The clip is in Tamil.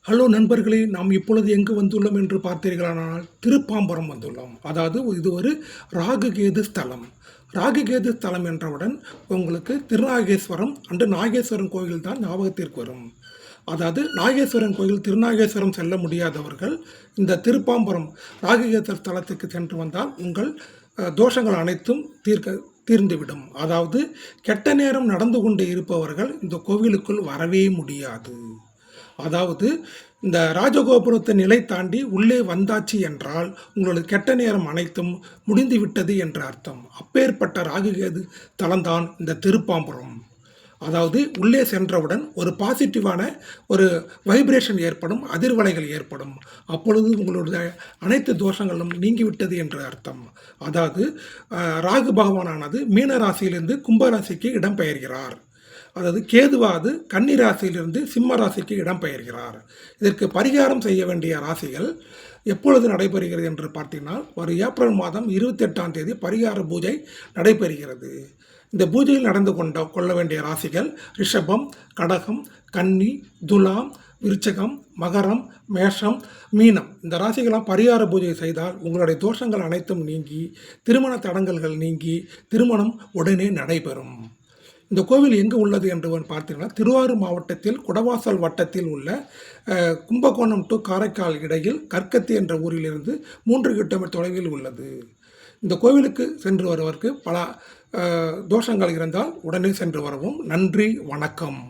ஹலோ நண்பர்களே, நாம் இப்பொழுது எங்கு வந்துள்ளோம் என்று பார்த்தீர்களானால் திருப்பாம்பரம் வந்துள்ளோம். அதாவது இது ஒரு ராகுகேது ஸ்தலம். ராகுகேது ஸ்தலம் என்றவுடன் உங்களுக்கு திருநாகேஸ்வரம் அண்டு நாகேஸ்வரன் கோயில் தான் ஞாபகத்திற்கு வரும். அதாவது நாகேஸ்வரன் கோயில் திருநாகேஸ்வரம் செல்ல முடியாதவர்கள் இந்த திருப்பாம்பரம் ராகுகேது ஸ்தலத்துக்கு சென்று வந்தால் உங்கள் தோஷங்கள் அனைத்தும் தீர்ந்துவிடும். அதாவது கெட்ட நேரம் நடந்து கொண்டு இருப்பவர்கள் இந்த கோவிலுக்குள் வரவே முடியாது. அதாவது இந்த ராஜகோபுரத்தை நிலை தாண்டி உள்ளே வந்தாச்சு என்றால் உங்களது கெட்ட நேரம் அனைத்தும் முடிந்து விட்டது என்ற அர்த்தம். அப்பேற்பட்ட ராகுகேது தலம்தான் இந்த திருப்பாம்புரம். அதாவது உள்ளே சென்றவுடன் ஒரு பாசிட்டிவான ஒரு வைப்ரேஷன் ஏற்படும், அதிர்வலைகள் ஏற்படும். அப்பொழுது உங்களுடைய அனைத்து தோஷங்களும் நீங்கிவிட்டது என்று அர்த்தம். அதாவது ராகு பகவானானது மீன ராசியிலிருந்து கும்பராசிக்கு இடம்பெயர்கிறார். அதாவது கேதுவாது கன்னி ராசியிலிருந்து சிம்ம ராசிக்கு இடம்பெயர்கிறார். இதற்கு பரிகாரம் செய்ய வேண்டிய ராசிகள் எப்பொழுது நடைபெறுகிறது என்று பார்த்தீங்கன்னா ஒரு ஏப்ரல் மாதம் 28ஆம் தேதி பரிகார பூஜை நடைபெறுகிறது. இந்த பூஜையில் நடந்து கொள்ள வேண்டிய ராசிகள் ரிஷபம், கடகம், கன்னி, துலாம், விருச்சகம், மகரம், மேஷம், மீனம். இந்த ராசிகளாம் பரிகார பூஜை செய்தால் உங்களுடைய தோஷங்கள் அனைத்தும் நீங்கி திருமண தடங்கல்கள் நீங்கி திருமணம் உடனே நடைபெறும். இந்த கோவில் எங்கே உள்ளது என்று பார்த்தீங்கன்னா திருவாரூர் மாவட்டத்தில் குடவாசல் வட்டத்தில் உள்ள கும்பகோணம் டு காரைக்கால் இடையில் கற்கத்தி என்ற ஊரிலிருந்து 3 கிலோமீட்டர் தொலைவில் உள்ளது. இந்த கோவிலுக்கு சென்று வருவதற்கு பல தோஷங்கள் இருந்தால் உடனே சென்று வரவும். நன்றி, வணக்கம்.